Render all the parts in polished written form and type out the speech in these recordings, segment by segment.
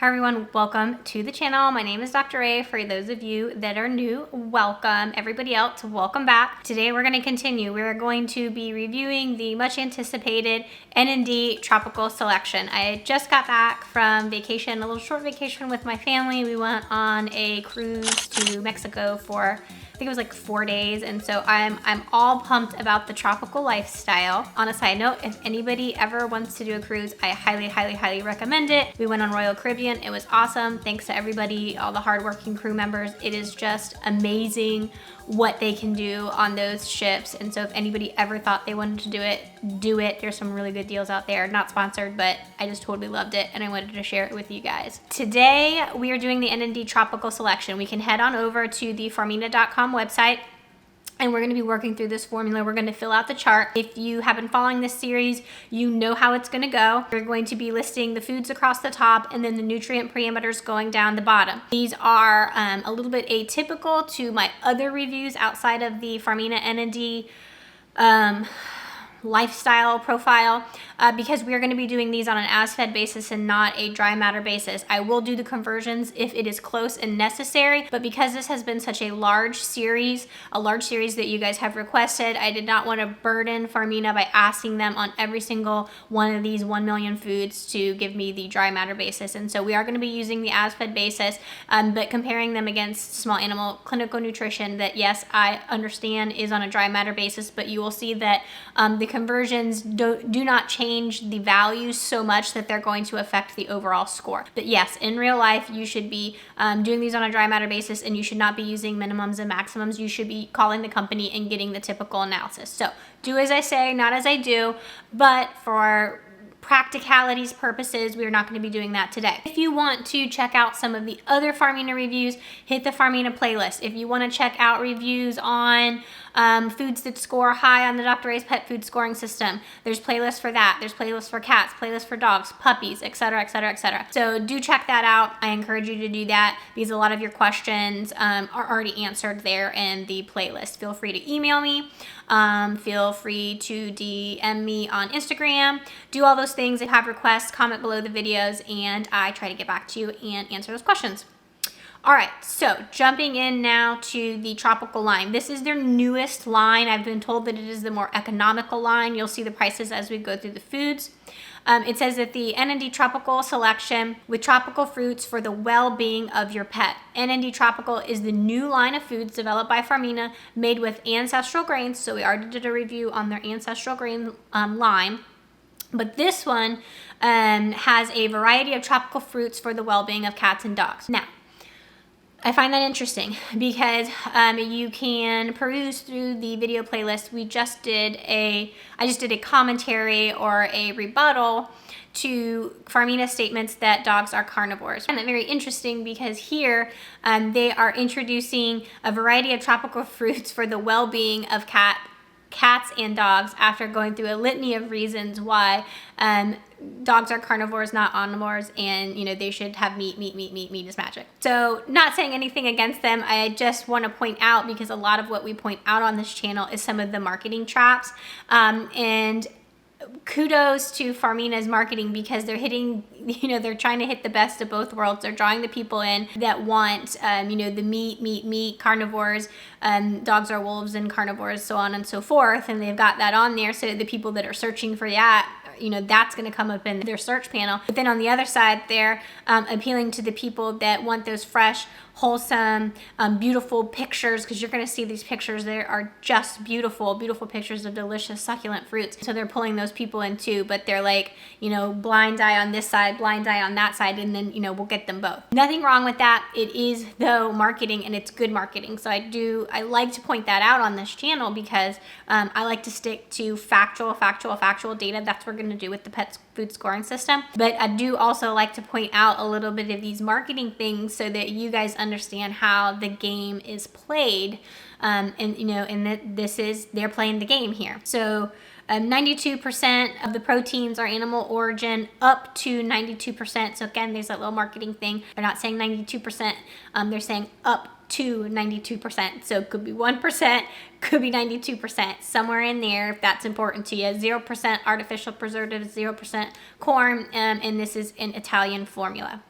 Hi everyone, welcome to the channel. My name is Doctorate. For those of you that are new, welcome. Everybody else, welcome back. Today we're going to continue. We're going to be reviewing the much anticipated N&D Tropical Selection. I just got back from vacation, a little short vacation with my family. We went on a cruise to Mexico for I think it was like 4 days, and so I'm all pumped about the tropical lifestyle. On a side note, if anybody ever wants to do a cruise, I highly recommend it. We went on Royal Caribbean. It was awesome. Thanks to everybody, all the hardworking crew members. It is just amazing what they can do on those ships. And so if anybody ever thought they wanted to do it, do it. There's some really good deals out there. Not sponsored, but I just totally loved it and I wanted to share it with you guys. Today we are doing the N&D Tropical Selection. We can head on over to the farmina.com website and we're going to be working through this formula. We're going to fill out the chart. If you have been following this series, you know how it's going to go. We're going to be listing the foods across the top and then the nutrient parameters going down the bottom. These are a little bit atypical to my other reviews outside of the Farmina N&D lifestyle profile because we are going to be doing these on an as-fed basis and not a dry matter basis. I will do the conversions if it is close and necessary, but because this has been such a large series that you guys have requested, I did not want to burden Farmina by asking them on every single one of these 1 million foods to give me the dry matter basis. And so we are going to be using the as-fed basis, but comparing them against small animal clinical nutrition that, yes, I understand is on a dry matter basis, but you will see that the conversions do not change the values so much that they're going to affect the overall score. But yes, in real life, you should be doing these on a dry matter basis and you should not be using minimums and maximums. You should be calling the company and getting the typical analysis. So do as I say, not as I do, but for practicalities purposes, we are not going to be doing that today. If you want to check out some of the other Farmina reviews, hit the Farmina playlist. If you want to check out reviews on foods that score high on the Doctorate's pet food scoring system, there's playlists for that. There's playlists for cats, playlists for dogs, puppies, etc., etc., etc. So do check that out. I encourage you to do that because a lot of your questions are already answered there in the playlist. Feel free to email me. Feel free to DM me on Instagram. Do all those things. If you have requests, comment below the videos and I try to get back to you and answer those questions. All right, so jumping in now to the Tropical line. This is their newest line. I've been told that it is the more economical line. You'll see the prices as we go through the foods. It says that the N&D Tropical Selection with tropical fruits for the well-being of your pet. N&D Tropical is the new line of foods developed by Farmina made with ancestral grains. So we already did a review on their ancestral grain line. But this one has a variety of tropical fruits for the well-being of cats and dogs. Now, I find that interesting because you can peruse through the video playlist. I just did a commentary or a rebuttal to Farmina's statements that dogs are carnivores. I find that very interesting because here they are introducing a variety of tropical fruits for the well-being of cats and dogs after going through a litany of reasons why dogs are carnivores, not omnivores, and they should have meat is magic. So not saying anything against them, I just want to point out because a lot of what we point out on this channel is some of the marketing traps, and kudos to Farmina's marketing because they're hitting, they're trying to hit the best of both worlds. They're drawing the people in that want, the meat, carnivores, dogs are wolves and carnivores, so on and so forth. And they've got that on there so the people that are searching for that, that's going to come up in their search panel. But then on the other side, they're appealing to the people that want those fresh, wholesome, beautiful pictures, because you're going to see these pictures. They are just beautiful pictures of delicious, succulent fruits. So they're pulling those people in too, but they're like, blind eye on this side, blind eye on that side, and then, we'll get them both. Nothing wrong with that. It is, though, marketing, and it's good marketing. So I like to point that out on this channel because I like to stick to factual data. That's what we're going to do with the pet food scoring system. But I do also like to point out a little bit of these marketing things so that you guys understand how the game is played. And they're playing the game here. So 92% of the proteins are animal origin, up to 92%. So again, there's that little marketing thing. They're not saying 92%, they're saying up to 92%. So it could be 1%, could be 92%, somewhere in there if that's important to you. 0% artificial preservatives, 0% corn, and this is an Italian formula.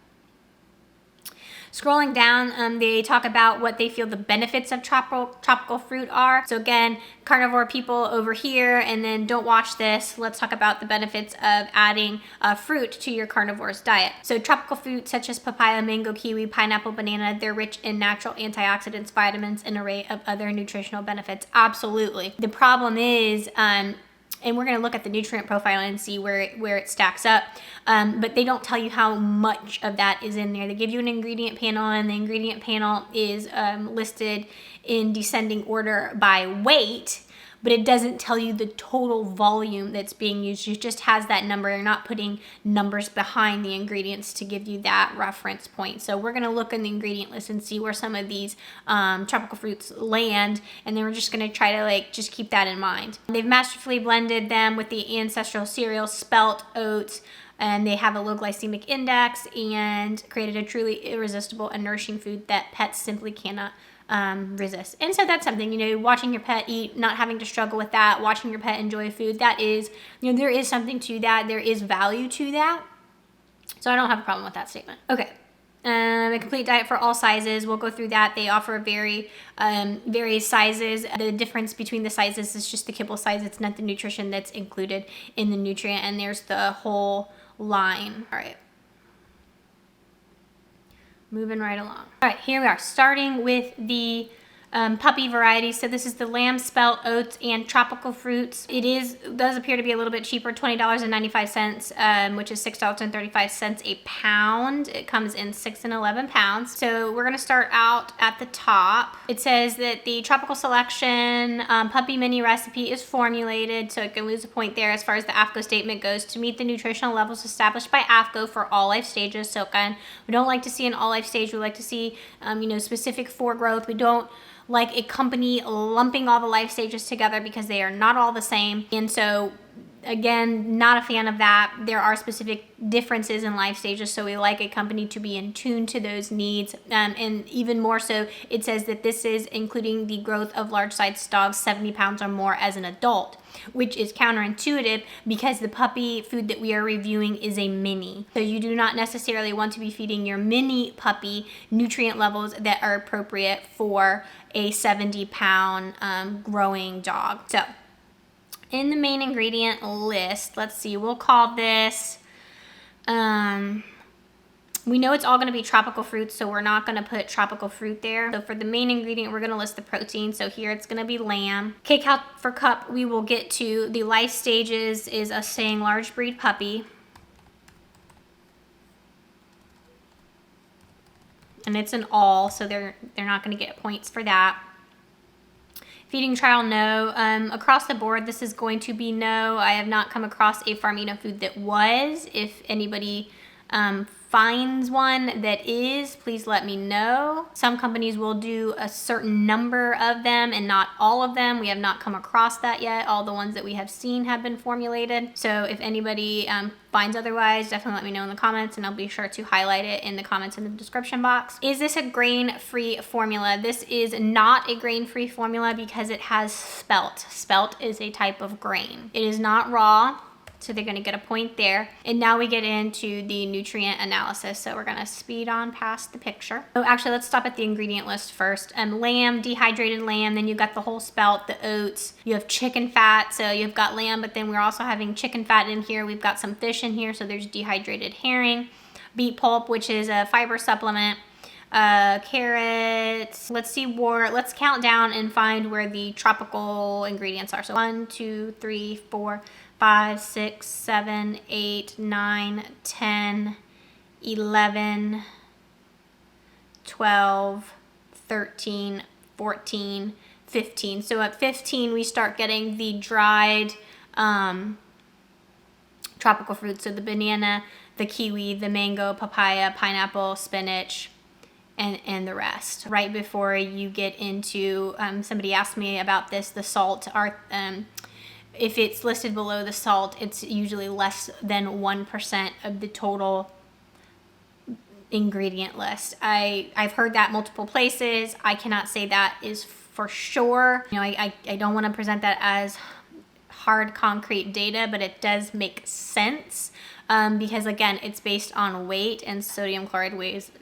Scrolling down, they talk about what they feel the benefits of tropical fruit are. So again, carnivore people over here, and then don't watch this. Let's talk about the benefits of adding fruit to your carnivore's diet. So tropical fruits such as papaya, mango, kiwi, pineapple, banana, they're rich in natural antioxidants, vitamins, and an array of other nutritional benefits. Absolutely. The problem is, and we're going to look at the nutrient profile and see where it stacks up. But they don't tell you how much of that is in there. They give you an ingredient panel, and the ingredient panel is listed in descending order by weight, but it doesn't tell you the total volume that's being used. It just has that number. You're not putting numbers behind the ingredients to give you that reference point. So we're going to look in the ingredient list and see where some of these tropical fruits land, and then we're just going to try to just keep that in mind. They've masterfully blended them with the ancestral cereals, spelt, oats, and they have a low glycemic index and created a truly irresistible and nourishing food that pets simply cannot resist. And so that's something, watching your pet eat, not having to struggle with that, watching your pet enjoy food, that is, there is something to that. There is value to that. So I don't have a problem with that statement. Okay. A complete diet for all sizes. We'll go through that. They offer various sizes. The difference between the sizes is just the kibble size. It's not the nutrition that's included in the nutrient. And there's the whole line. All right. Moving right along. All right, here we are, starting with the puppy variety. So this is the lamb, spelt, oats, and tropical fruits. It does appear to be a little bit cheaper, $20.95, which is $6.35 a pound. It comes in 6 and 11 pounds. So we're gonna start out at the top. It says that the tropical selection puppy mini recipe is formulated, so it can lose a point there as far as the AFCO statement goes, to meet the nutritional levels established by AFCO for all life stages. So again, we don't like to see an all life stage. We like to see, specific for growth. We don't like a company lumping all the life stages together because they are not all the same. And so again, not a fan of that. There are specific differences in life stages, so we like a company to be in tune to those needs. And even more so, it says that this is including the growth of large-sized dogs 70 pounds or more as an adult, which is counterintuitive because the puppy food that we are reviewing is a mini. So you do not necessarily want to be feeding your mini puppy nutrient levels that are appropriate for a 70-pound growing dog. So in the main ingredient list, let's see, we'll call this, we know it's all going to be tropical fruits, so we're not going to put tropical fruit there. So for the main ingredient, we're going to list the protein. So here it's going to be lamb. K-Cal for cup, we will get to. The life stages is us saying large breed puppy. And it's an all, so they're not going to get points for that. Feeding trial, no. Across the board, this is going to be no. I have not come across a Farmina food that was. If anybody finds one that is, please let me know. Some companies will do a certain number of them and not all of them. We have not come across that yet. All the ones that we have seen have been formulated. So if anybody finds otherwise, definitely let me know in the comments, and I'll be sure to highlight it in the comments in the description box. Is this a grain-free formula? This is not a grain-free formula because it has spelt. Spelt is a type of grain. It is not raw, so they're gonna get a point there. And now we get into the nutrient analysis. So we're gonna speed on past the picture. Oh, actually, let's stop at the ingredient list first. Lamb, dehydrated lamb, then you've got the whole spelt, the oats. You have chicken fat, so you've got lamb, but then we're also having chicken fat in here. We've got some fish in here, so there's dehydrated herring. Beet pulp, which is a fiber supplement. Carrots. Let's count down and find where the tropical ingredients are. So 1, 2, 3, 4, 5, 6, 7, 8, 9, 10, 11, 12, 13, 14, 15. So at 15, we start getting the dried tropical fruits. So the banana, the kiwi, the mango, papaya, pineapple, spinach, and the rest. Right before you get into, somebody asked me about this, the salt. If it's listed below the salt, it's usually less than 1% of the total ingredient list. I've heard that multiple places. I cannot say that is for sure. I don't want to present that as hard concrete data, but it does make sense because again, it's based on weight, and sodium chloride weighs,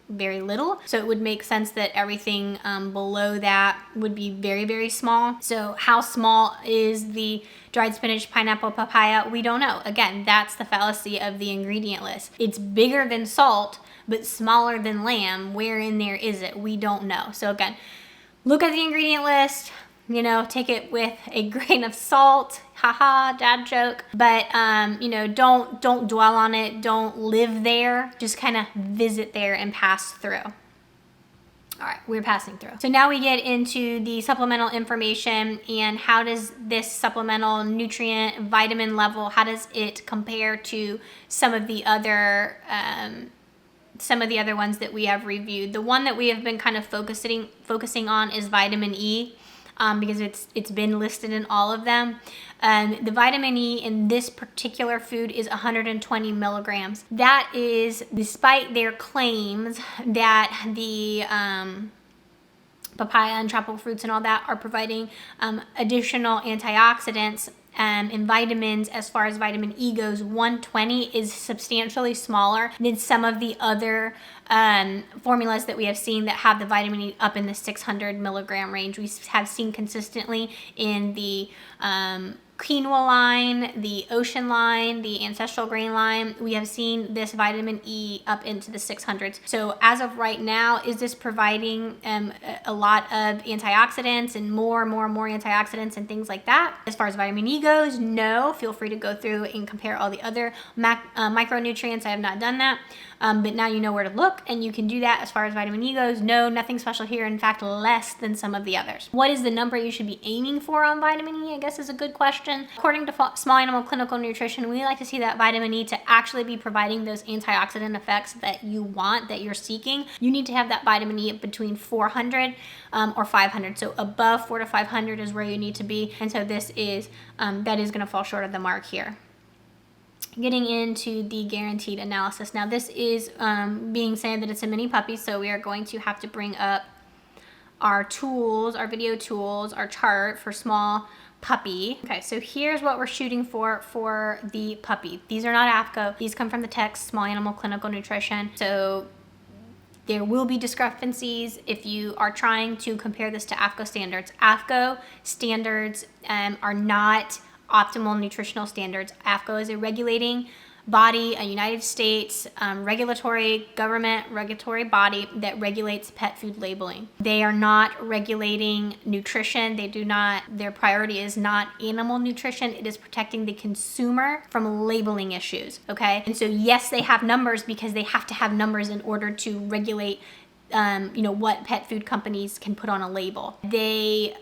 very little. So it would make sense that everything below that would be very, very small. So how small is the dried spinach, pineapple, papaya? We don't know. Again, that's the fallacy of the ingredient list. It's bigger than salt, but smaller than lamb. Where in there is it? We don't know. So again, look at the ingredient list, take it with a grain of salt. Haha, dad joke. But, don't dwell on it. Don't live there. Just kind of visit there and pass through. All right, we're passing through. So now we get into the supplemental information and how does this supplemental nutrient vitamin level, how does it compare to some of the other ones that we have reviewed. The one that we have been kind of focusing on is vitamin E, because it's been listed in all of them. The vitamin E in this particular food is 120 milligrams. That is despite their claims that the papaya and tropical fruits and all that are providing additional antioxidants and vitamins. As far as vitamin E goes, 120 is substantially smaller than some of the other formulas that we have seen that have the vitamin E up in the 600 milligram range. We have seen consistently in the quinoa line, the ocean line, the ancestral grain line. We have seen this vitamin E up into the 600s. So as of right now, is this providing a lot of antioxidants and more antioxidants and things like that? As far as vitamin E goes, no. Feel free to go through and compare all the other micronutrients. I have not done that. But now you know where to look, and you can do that. As far as vitamin E goes, no, nothing special here. In fact, less than some of the others. What is the number you should be aiming for on vitamin E, I guess is a good question. According to Small Animal Clinical Nutrition, we like to see that vitamin E to actually be providing those antioxidant effects that you want, that you're seeking. You need to have that vitamin E between 400 or 500. So above 400 to 500 is where you need to be. And so this is, that is going to fall short of the mark here. Getting into the guaranteed analysis. Now this is being said that it's a mini puppy, so we are going to have to bring up our tools, our video tools, our chart for small puppy. Okay, so here's what we're shooting for the puppy. These are not AAFCO. These come from the text, Small Animal Clinical Nutrition. So there will be discrepancies if you are trying to compare this to AAFCO standards. AAFCO standards are not optimal nutritional standards. AAFCO is a regulating body, a United States regulatory body that regulates pet food labeling. They are not regulating nutrition. Their priority is not animal nutrition. It is protecting the consumer from labeling issues, okay? And so yes, they have numbers because they have to have numbers in order to regulate what pet food companies can put on a label. They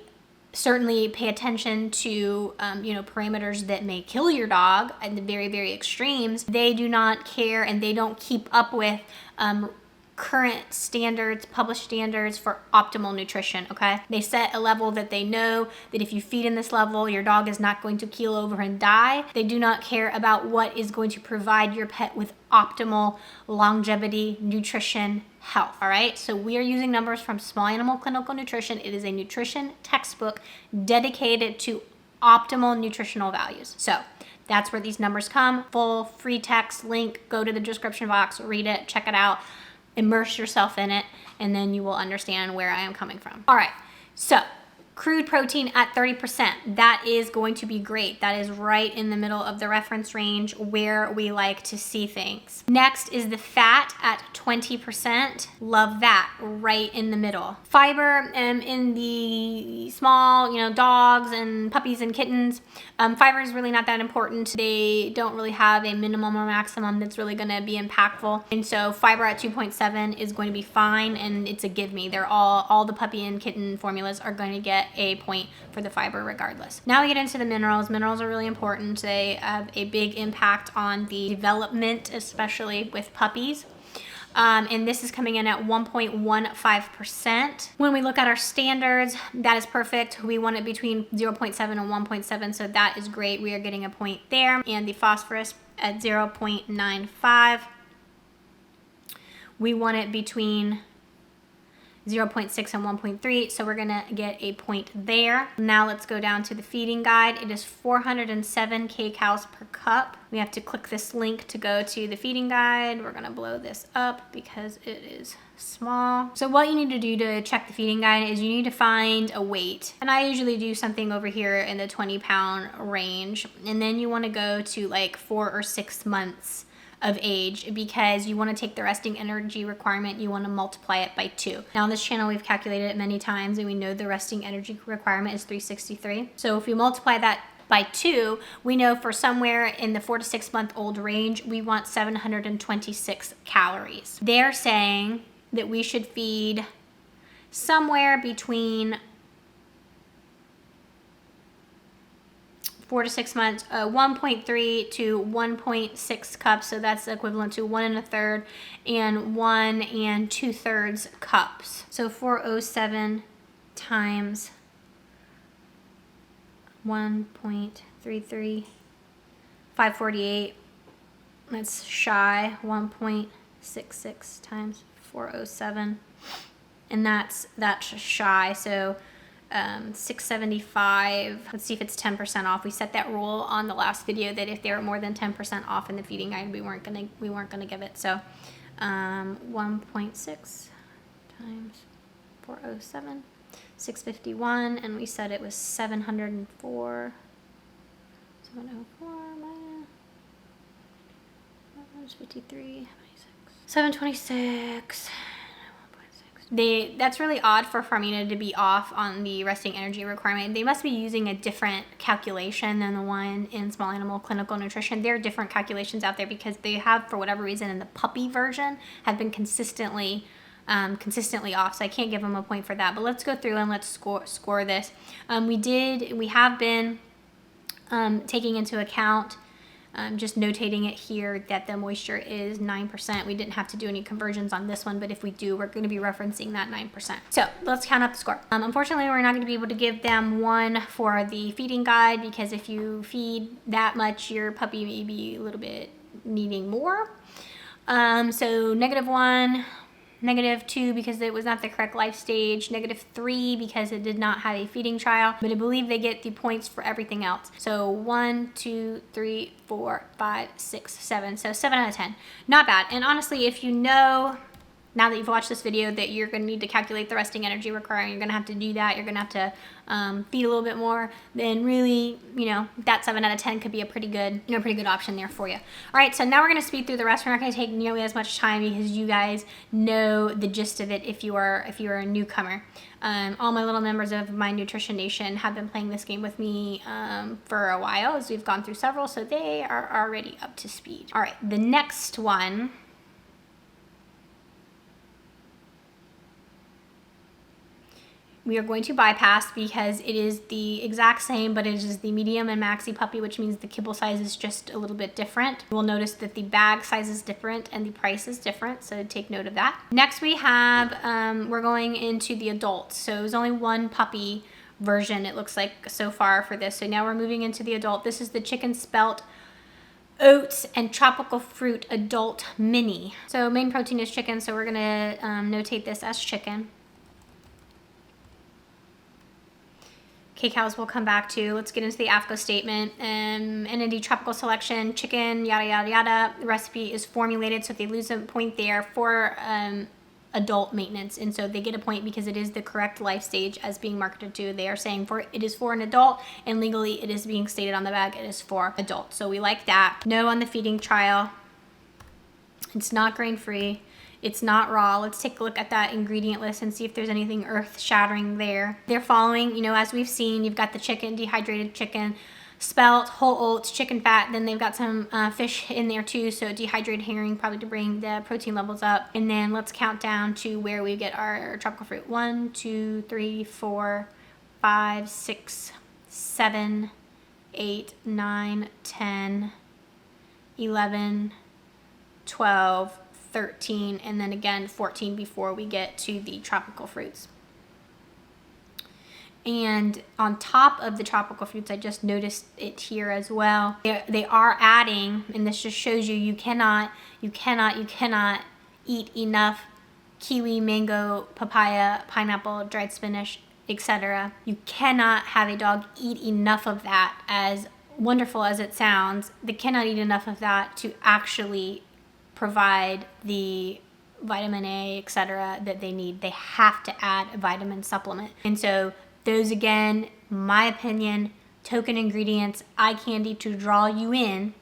certainly pay attention to, parameters that may kill your dog at the very, very extremes. They do not care, and they don't keep up with current standards, published standards for optimal nutrition, okay? They set a level that they know that if you feed in this level, your dog is not going to keel over and die. They do not care about what is going to provide your pet with optimal longevity, nutrition, health, all right? So we are using numbers from Small Animal Clinical Nutrition. It is a nutrition textbook dedicated to optimal nutritional values. So that's where these numbers come. Full free text link, go to the description box, read it, check it out, immerse yourself in it, and then you will understand where I am coming from. All right, so crude protein at 30%, that is going to be great. That is right in the middle of the reference range where we like to see things. Next is the fat at 20%. Love that, right in the middle. Fiber in the small, dogs and puppies and kittens, fiber is really not that important. They don't really have a minimum or maximum that's really gonna be impactful. And so fiber at 2.7 is going to be fine, and it's a give me. They're all the puppy and kitten formulas are going to get a point for the fiber regardless. Now we get into the minerals. Minerals are really important. They have a big impact on the development, especially with puppies. And this is coming in at 1.15%. When we look at our standards, that is perfect. We want it between 0.7 and 1.7, so that is great. We are getting a point there. And the phosphorus at 0.95. We want it between 0.6 and 1.3, so we're gonna get a point there. Now let's go down to the feeding guide. It is 407 kcal per cup. We have to click this link to go to the feeding guide. We're gonna blow this up because it is small. So what you need to do to check the feeding guide is you need to find a weight. And I usually do something over here in the 20-pound range. And then you wanna go to like 4 or 6 months of age, because you want to take the resting energy requirement, you want to multiply it by 2. Now on this channel we've calculated it many times and we know the resting energy requirement is 363. So if you multiply that by 2, we know for somewhere in the 4 to 6 month old range, we want 726 calories. They're saying that we should feed somewhere between 4 to 6 months, 1.3 to 1.6 cups. So that's equivalent to 1 1/3 and 1 2/3 cups. So 407 times 1.33, 548. That's shy 1.66 times 407. And that's shy. So 675. Let's see if it's 10% off. We set that rule on the last video that if they were more than 10% off in the feeding guide, we weren't gonna give it. So 1.6 times 407, 651, and we said it was 704. 704 minus 53, 726. That's really odd for Farmina to be off on the resting energy requirement. They must be using a different calculation than the one in Small Animal Clinical Nutrition. There are different calculations out there because they have, for whatever reason, in the puppy version, have been consistently off. So I can't give them a point for that. But let's go through and let's score this. We have been taking into account, just notating it here that the moisture is 9%. We didn't have to do any conversions on this one, but if we do, we're going to be referencing that 9%. So let's count up the score. Unfortunately, we're not going to be able to give them 1 for the feeding guide, because if you feed that much, your puppy may be a little bit needing more. So -1, -2 because it was not the correct life stage, -3 because it did not have a feeding trial, but I believe they get the points for everything else. So 1, 2, 3, 4, 5, 6, 7. So 7 out of 10. Not bad. And honestly, if you know, now that you've watched this video, that you're going to need to calculate the resting energy requirement, you're going to have to do that, you're going to have to feed a little bit more, then really, that 7 out of 10 could be a pretty good, pretty good option there for you. All right, so now we're going to speed through the rest. We're not going to take nearly as much time because you guys know the gist of it if you are a newcomer. All my little members of my Nutrition Nation have been playing this game with me for a while, as we've gone through several, so they are already up to speed. All right, the next one we are going to bypass because it is the exact same, but it is the medium and maxi puppy, which means the kibble size is just a little bit different. We'll notice that the bag size is different and the price is different, so take note of that. Next we have, we're going into the adults. So it was only 1 puppy version, it looks like, so far for this. So now we're moving into the adult. This is the chicken spelt oats and tropical fruit adult mini. So main protein is chicken, so we're gonna notate this as chicken. Kcals we'll come back to. Let's get into the AFCO statement. Entity tropical selection, chicken, yada, yada, yada. The recipe is formulated, so they lose a point there for adult maintenance. And so they get a point because it is the correct life stage as being marketed to. They are saying it is for an adult, and legally it is being stated on the bag, it is for adults. So we like that. No on the feeding trial. It's not grain-free. It's not raw. Let's take a look at that ingredient list and see if there's anything earth-shattering there. They're following, as we've seen, you've got the chicken, dehydrated chicken, spelt, whole oats, chicken fat. Then they've got some fish in there too, so dehydrated herring, probably to bring the protein levels up. And then let's count down to where we get our tropical fruit. 1, 2, 3, 4, 5, 6, 7, 8, 9, 10, 11, 12, 13, and then again 14 before we get to the tropical fruits. And on top of the tropical fruits, I just noticed it here as well, they are adding, and this just shows you cannot eat enough kiwi, mango, papaya, pineapple, dried spinach, etc. You cannot have a dog eat enough of that. As wonderful as it sounds, they cannot eat enough of that to actually provide the vitamin A, etc. that they need. They have to add a vitamin supplement. And so those, again, my opinion, token ingredients, eye candy to draw you in,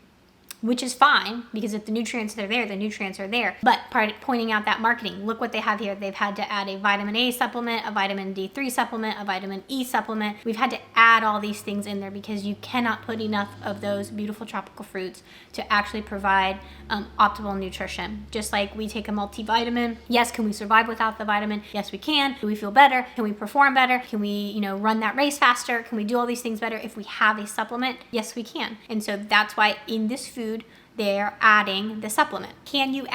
which is fine, because if the nutrients are there, the nutrients are there. But pointing out that marketing, look what they have here. They've had to add a vitamin A supplement, a vitamin D3 supplement, a vitamin E supplement. We've had to add all these things in there because you cannot put enough of those beautiful tropical fruits to actually provide optimal nutrition. Just like we take a multivitamin. Yes, can we survive without the vitamin? Yes, we can. Do we feel better? Can we perform better? Can we, run that race faster? Can we do all these things better if we have a supplement? Yes, we can. And so that's why in this food, they're adding the supplement. Can you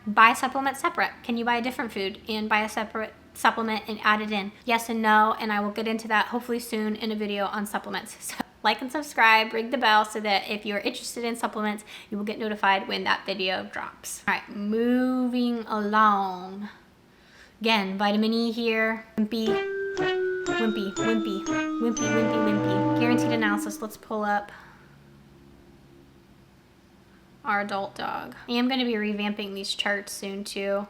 buy a supplement separate? Can you buy a different food and buy a separate supplement and add it in? Yes and no, and I will get into that hopefully soon in a video on supplements. So like and subscribe, ring the bell so that if you're interested in supplements, you will get notified when that video drops. All right, moving along. Again, vitamin E here, wimpy. Guaranteed analysis, let's pull up our adult dog. I am going to be revamping these charts soon too,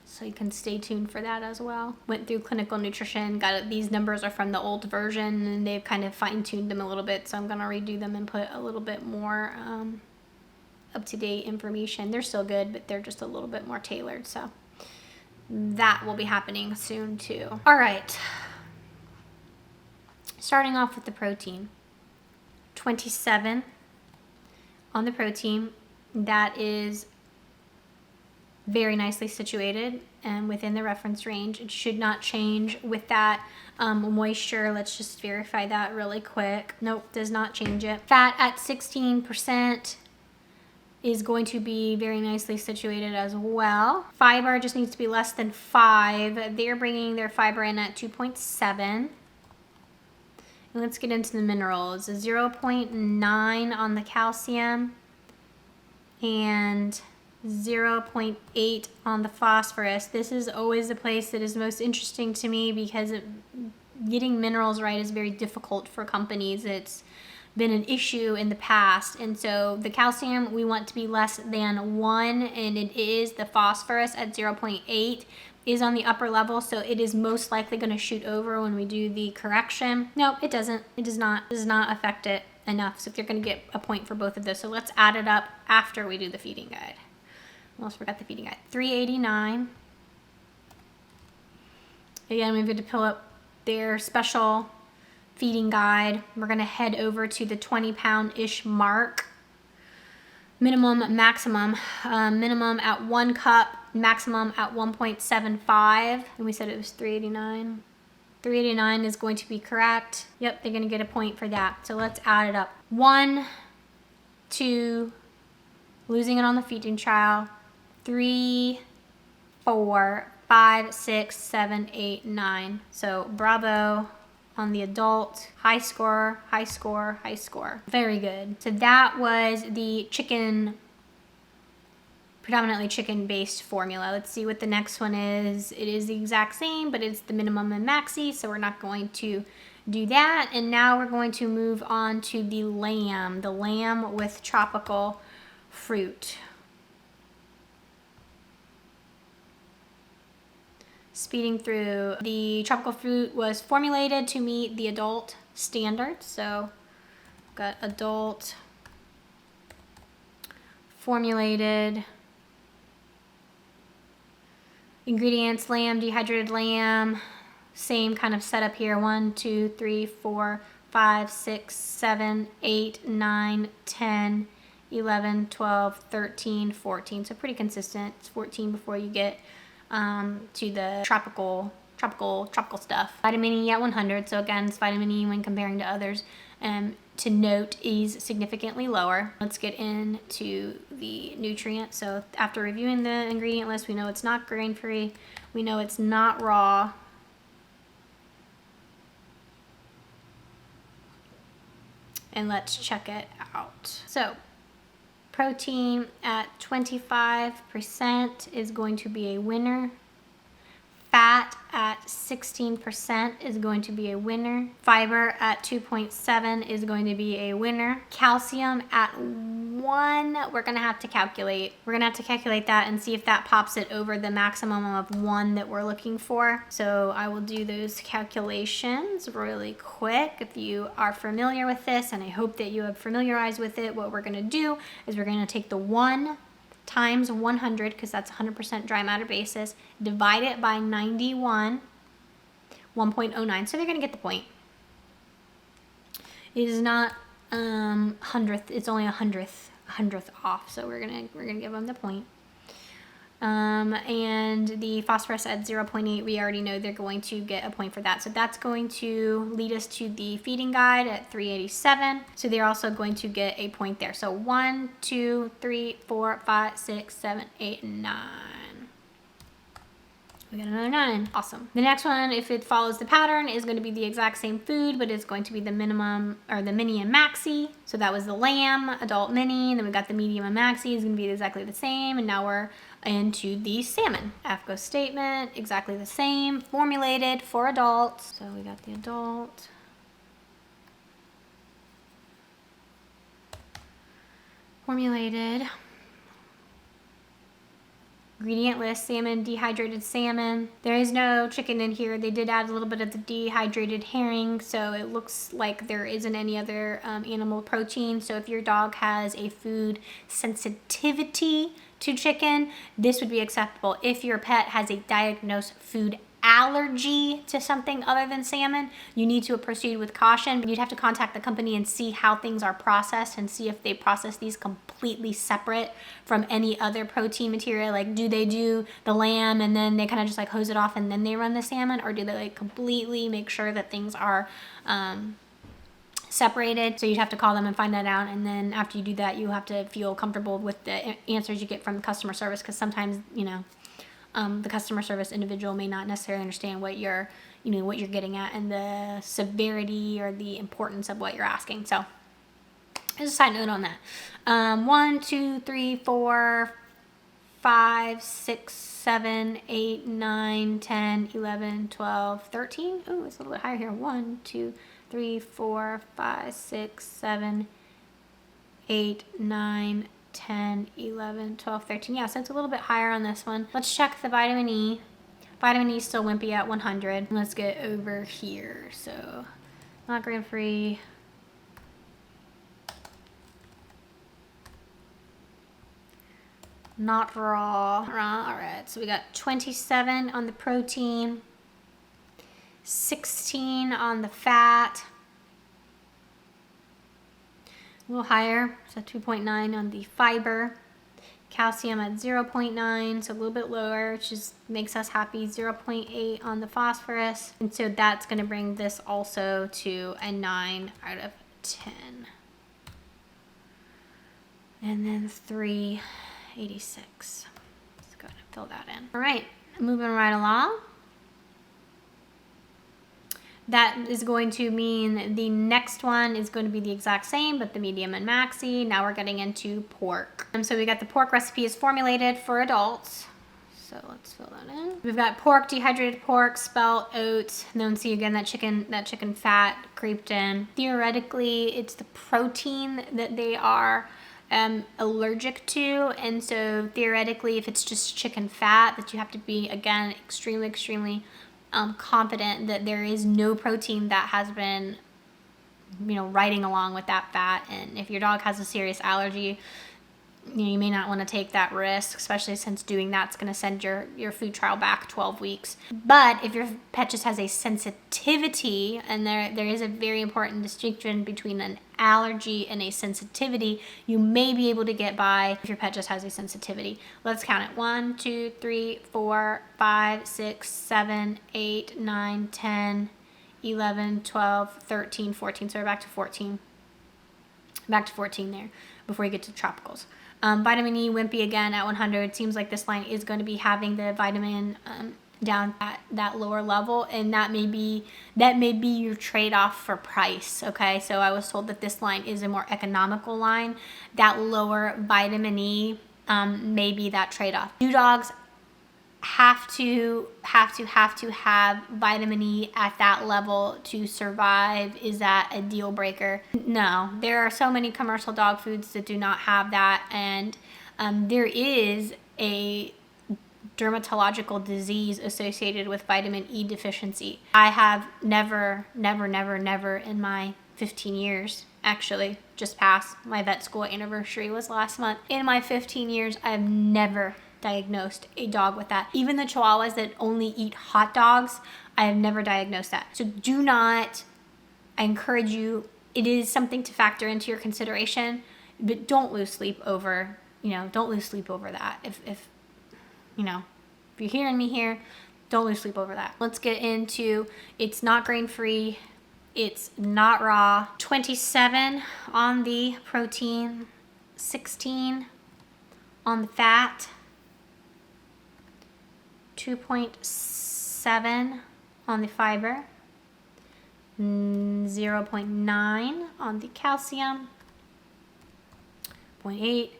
so you can stay tuned for that as well. Went through clinical nutrition, these numbers are from the old version and they've kind of fine-tuned them a little bit, so I'm going to redo them and put a little bit more up-to-date information. They're still good, but they're just a little bit more tailored, so that will be happening soon too. All right, starting off with the protein. 27 on the protein. That is very nicely situated and within the reference range. It should not change with that moisture. Let's just verify that really quick. Nope, does not change it. Fat at 16% is going to be very nicely situated as well. Fiber just needs to be less than 5. They're bringing their fiber in at 2.7. Let's get into the minerals. 0.9 on the calcium and 0.8 on the phosphorus. This is always the place that is most interesting to me because getting minerals right is very difficult for companies. It's been an issue in the past. And so the calcium, we want to be less than 1, and it is. The phosphorus at 0.8 is on the upper level, so it is most likely going to shoot over when we do the correction. No, it doesn't. It does not affect it enough. So if you're going to get a point for both of those. So let's add it up after we do the feeding guide. Almost forgot the feeding guide. 389. Again, we've got to pull up their special feeding guide. We're going to head over to the 20-pound-ish mark. Minimum, maximum. Minimum at 1 cup, maximum at 1.75. And we said it was 389. 389 is going to be correct. Yep, they're going to get a point for that. So let's add it up. 1, 2, losing it on the feeding trial. 3, 4, 5, 6, 7, 8, 9. So bravo on the adult. High score, high score, high score. Very good. So that was the chicken, predominantly chicken-based formula. Let's see what the next one is. It is the exact same, but it's the minimum and maxi, so we're not going to do that. And now we're going to move on to the lamb with tropical fruit. Speeding through, the tropical fruit was formulated to meet the adult standards. So got adult, formulated, ingredients, lamb, dehydrated lamb, same kind of setup here. 1, 2, 3, 4, 5, 6, 7, 8, 9, 10, 11, 12, 13, 14. So pretty consistent. It's 14 before you get to the tropical stuff. Vitamin E at 100. So again, it's vitamin E when comparing to others. To note, is significantly lower. Let's get into the nutrients. So after reviewing the ingredient list, we know it's not grain-free. We know it's not raw. And let's check it out. So Protein at 25% is going to be a winner. Fat at 16% is going to be a winner. Fiber at 2.7 is going to be a winner. Calcium at 1, we're gonna have to calculate. We're gonna have to calculate that and see if that pops it over the maximum of 1 that we're looking for. So I will do those calculations really quick. If you are familiar with this, and I hope that you have familiarized with it, what we're gonna do is we're gonna take the 1 times 100, because that's 100% dry matter basis, divide it by 91, 1.09, so they're going to get the point. It is not hundredth, it's only a hundredth off, so we're gonna give them the point. And the phosphorus at 0.8, we already know they're going to get a point for that. So that's going to lead us to the feeding guide at 387. So they're also going to get a point there. So 1, 2, 3, 4, 5, 6, 7, 8, 9. We got another 9. Awesome. The next one, if it follows the pattern, is going to be the exact same food, but it's going to be the minimum, or the mini and maxi. So that was the lamb, adult mini, and then we got the medium and maxi is going to be exactly the same. And now we're into the salmon. AFCO statement, exactly the same, formulated for adults. So we got the adult. Formulated. Ingredient list: salmon, dehydrated salmon. There is no chicken in here. They did add a little bit of the dehydrated herring, so it looks like there isn't any other animal protein. So if your dog has a food sensitivity to chicken, this would be acceptable. If your pet has a diagnosed food allergy to something other than salmon, you need to proceed with caution. You'd have to contact the company and see how things are processed and see if they process these completely separate from any other protein material. Like, do they do the lamb and then they kind of just like hose it off and then they run the salmon, or do they like completely make sure that things are separated? So you'd have to call them and find that out, and then after you do that, you have to feel comfortable with the answers you get from the customer service, because sometimes, you know, the customer service individual may not necessarily understand what you're getting at and the severity or the importance of what you're asking. So just a side note on that. 1, 2, 3, 4, 5, 6, 7, 8, 9, 10, 11, 12, 13. Oh, it's a little bit higher here. 1, 2, 3, 4, 5, 6, 7, 8, 9, 10, 11, 12, 13. Yeah, so it's a little bit higher on this one. Let's check the vitamin E. Vitamin E is still wimpy at 100. Let's get over here. So not grain-free. Not raw. All right, so we got 27 on the protein, 16 on the fat, a little higher, so 2.9 on the fiber, calcium at 0.9, so a little bit lower, which just makes us happy. 0.8 on the phosphorus, and so that's going to bring this also to a 9 out of 10. And then 386. Let's go ahead and fill that in. All right, moving right along. That is going to mean the next one is going to be the exact same, but the medium and maxi. Now we're getting into pork. So we got the pork recipe is formulated for adults. So let's fill that in. We've got pork, dehydrated pork, spelt, oats, and then see again that chicken fat creeped in. Theoretically, it's the protein that they are allergic to, and so theoretically, if it's just chicken fat, that you have to be, again, extremely confident that there is no protein that has been, you know, riding along with that fat. And if your dog has a serious allergy, you know, you may not want to take that risk, especially since doing that's going to send your food trial back 12 weeks. But if your pet just has a sensitivity, and there is a very important distinction between an allergy and a sensitivity, you may be able to get by if your pet just has a sensitivity. Let's count it. 1, 2, 3, 4, 5, 6, 7, 8, 9, 10, 11, 12, 13, 14. So we're back to 14. Back to 14 there before you get to tropicals. Vitamin E, wimpy again at 100. Seems like this line is going to be having the vitamin down at that lower level, and that may be your trade-off for price. Okay, so I was told that this line is a more economical line. That lower vitamin E may be that trade-off. New dogs have to have vitamin E at that level to survive. Is that a deal breaker? No, there are so many commercial dog foods that do not have that, and there is a dermatological disease associated with vitamin E deficiency. I have never in my 15 years, actually just passed, my vet school anniversary was last month. In my 15 years, I've never diagnosed a dog with that. Even the Chihuahuas that only eat hot dogs, I have never diagnosed that. So do not, I encourage you, it is something to factor into your consideration, but don't lose sleep over, don't lose sleep over that. If you're hearing me here, don't lose sleep over that. Let's get into, it's not grain-free, it's not raw. 27 on the protein, 16 on the fat, 2.7 on the fiber, 0.9 on the calcium, 0.8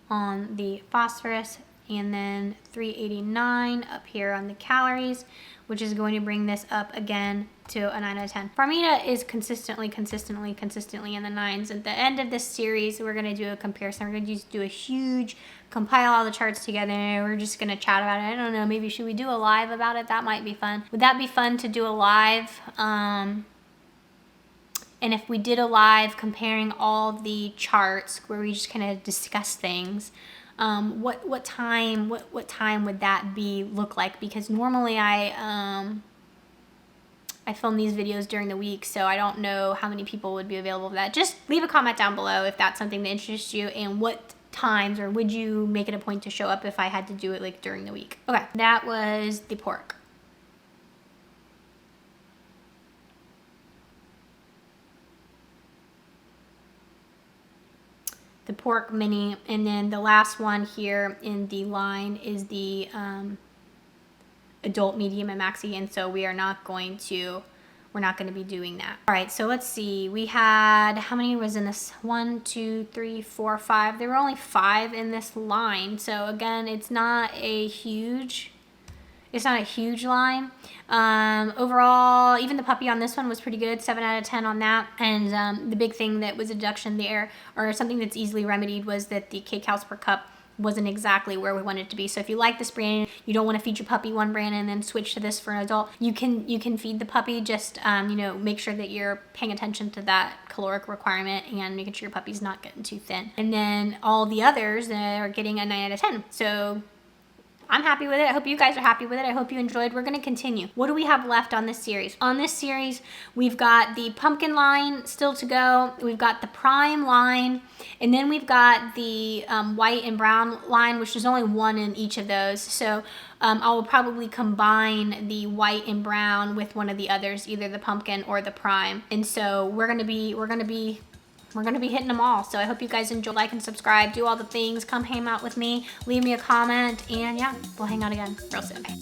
on the phosphorus, and then 389 up here on the calories, which is going to bring this up again to a 9 out of 10. Farmina is consistently in the 9s. At the end of this series, we're gonna do a comparison. We're gonna just do a huge, compile all the charts together, and we're just gonna chat about it. I don't know, maybe should we do a live about it? That might be fun. Would that be fun to do a live? And if we did a live comparing all the charts where we just kind of discuss things, what time would that look like? Because normally I film these videos during the week, so I don't know how many people would be available for that. Just leave a comment down below if that's something that interests you, and what times, or would you make it a point to show up if I had to do it like during the week? Okay, that was the pork. The pork mini, and then the last one here in the line is the adult, medium, and maxi, and so we're not going to be doing that. All right, so let's see, we had, how many was in this? 1, 2, 3, 4, 5. There were only 5 in this line, so again, it's not a huge line. Overall, even the puppy on this one was pretty good, 7 out of 10 on that. And the big thing that was a deduction there, or something that's easily remedied, was that the kcal per cup wasn't exactly where we wanted it to be. So if you like this brand, you don't want to feed your puppy one brand and then switch to this for an adult, you can feed the puppy. Just make sure that you're paying attention to that caloric requirement and making sure your puppy's not getting too thin. And then all the others are getting a 9 out of 10. So I'm happy with it. I hope you guys are happy with it. I hope you enjoyed. We're going to continue. What do we have left on this series? On this series, we've got the pumpkin line still to go. We've got the prime line, and then we've got the white and brown line, which is only one in each of those. So I will probably combine the white and brown with one of the others, either the pumpkin or the prime. And so we're going to be hitting them all. So I hope you guys enjoy. Like and subscribe, do all the things, come hang out with me, leave me a comment, and yeah, we'll hang out again real soon. Bye.